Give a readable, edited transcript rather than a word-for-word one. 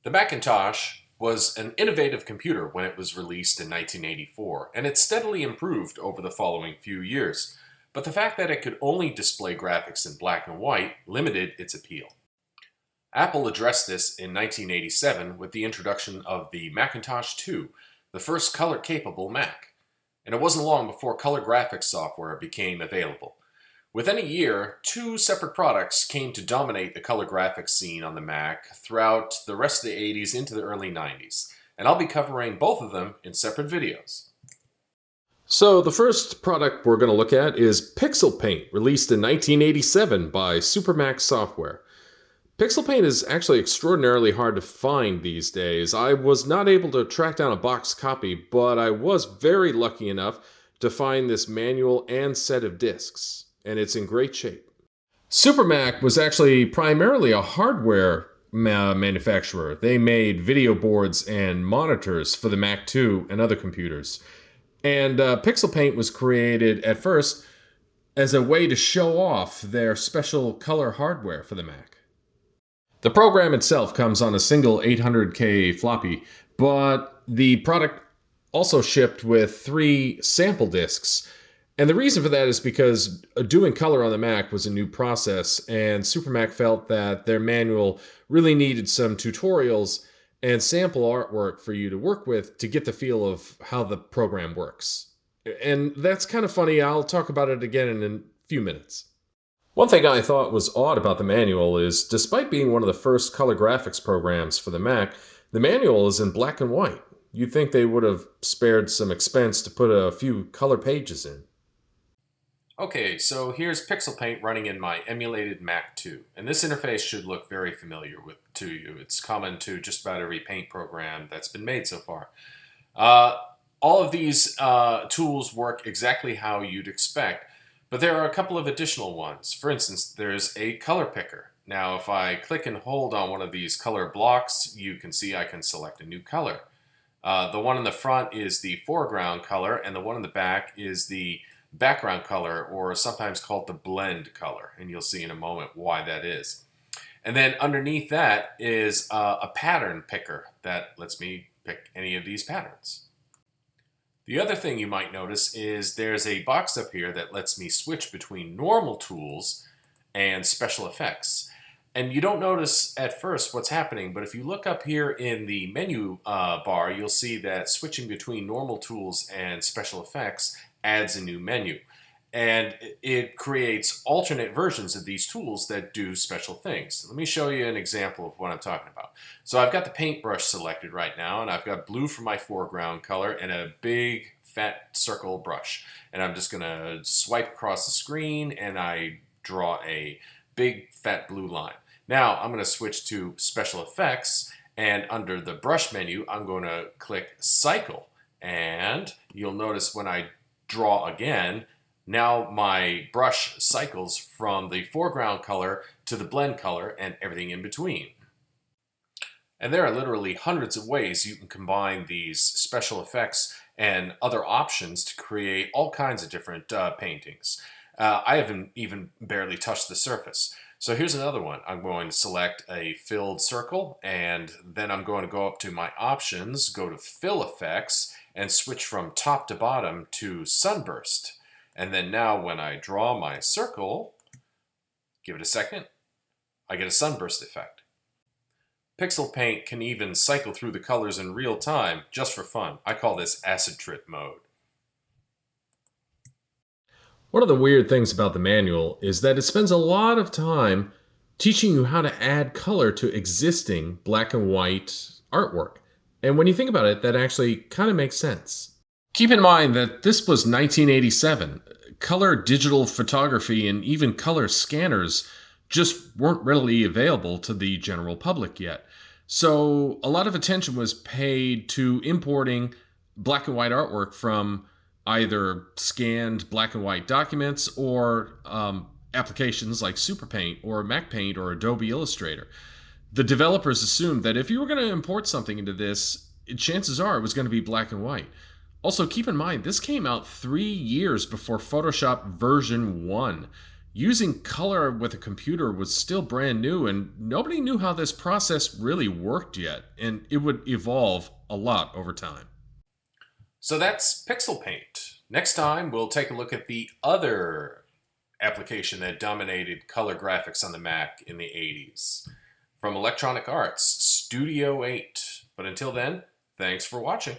The Macintosh was an innovative computer when it was released in 1984, and it steadily improved over the following few years. But the fact that it could only display graphics in black and white limited its appeal. Apple addressed this in 1987 with the introduction of the Macintosh 2, the first color-capable Mac. And it wasn't long before color graphics software became available. Within a year, two separate products came to dominate the color graphics scene on the Mac throughout the rest of the 80s into the early 90s, and I'll be covering both of them in separate videos. So the first product we're going to look at is PixelPaint, released in 1987 by Supermax Software. PixelPaint is actually extraordinarily hard to find these days. I was not able to track down a box copy, but I was very lucky enough to find this manual and set of discs, and it's in great shape. Supermac was actually primarily a hardware manufacturer. They made video boards and monitors for the Mac 2 and other computers. And PixelPaint was created at first as a way to show off their special color hardware for the Mac. The program itself comes on a single 800K floppy, but the product also shipped with 3 sample discs. And the reason for that is because doing color on the Mac was a new process, and Supermac felt that their manual really needed some tutorials and sample artwork for you to work with to get the feel of how the program works. And that's kind of funny. I'll talk about it again in a few minutes. One thing I thought was odd about the manual is, despite being one of the first color graphics programs for the Mac, the manual is in black and white. You'd think they would have spared some expense to put a few color pages in. Okay, so here's PixelPaint running in my emulated Mac 2, and this interface should look very familiar to you. It's common to just about every paint program that's been made so far. All of these tools work exactly how you'd expect, but there are a couple of additional ones. For instance, there's a color picker. Now, if I click and hold on one of these color blocks, you can see I can select a new color. The one in the front is the foreground color, and the one in the back is the background color, or sometimes called the blend color, and you'll see in a moment why that is. And then underneath that is a pattern picker that lets me pick any of these patterns. The other thing you might notice is there's a box up here that lets me switch between normal tools and special effects. And you don't notice at first what's happening, but if you look up here in the menu bar, you'll see that switching between normal tools and special effects adds a new menu. And it creates alternate versions of these tools that do special things. Let me show you an example of what I'm talking about. So I've got the paintbrush selected right now, and I've got blue for my foreground color and a big fat circle brush. And I'm just gonna swipe across the screen and I draw a big fat blue line. Now I'm gonna switch to special effects, and under the brush menu, I'm gonna click cycle. And you'll notice when I draw again, now my brush cycles from the foreground color to the blend color and everything in between. And there are literally hundreds of ways you can combine these special effects and other options to create all kinds of different paintings. I haven't even barely touched the surface. So here's another one. I'm going to select a filled circle, and then I'm going to go up to my options, go to fill effects, and switch from top to bottom to sunburst. And then now when I draw my circle, give it a second, I get a sunburst effect. PixelPaint can even cycle through the colors in real time just for fun. I call this acid trip mode. One of the weird things about the manual is that it spends a lot of time teaching you how to add color to existing black and white artwork. And when you think about it, that actually kind of makes sense. Keep in mind that this was 1987. Color digital photography and even color scanners just weren't readily available to the general public yet. So a lot of attention was paid to importing black and white artwork from either scanned black and white documents or applications like SuperPaint or MacPaint or Adobe Illustrator. The developers assumed that if you were going to import something into this, chances are it was going to be black and white. Also, keep in mind, this came out 3 years before Photoshop version 1. Using color with a computer was still brand new, and nobody knew how this process really worked yet, and it would evolve a lot over time. So that's PixelPaint. Next time, we'll take a look at the other application that dominated color graphics on the Mac in the 80s. From Electronic Arts, Studio 8. But until then, thanks for watching.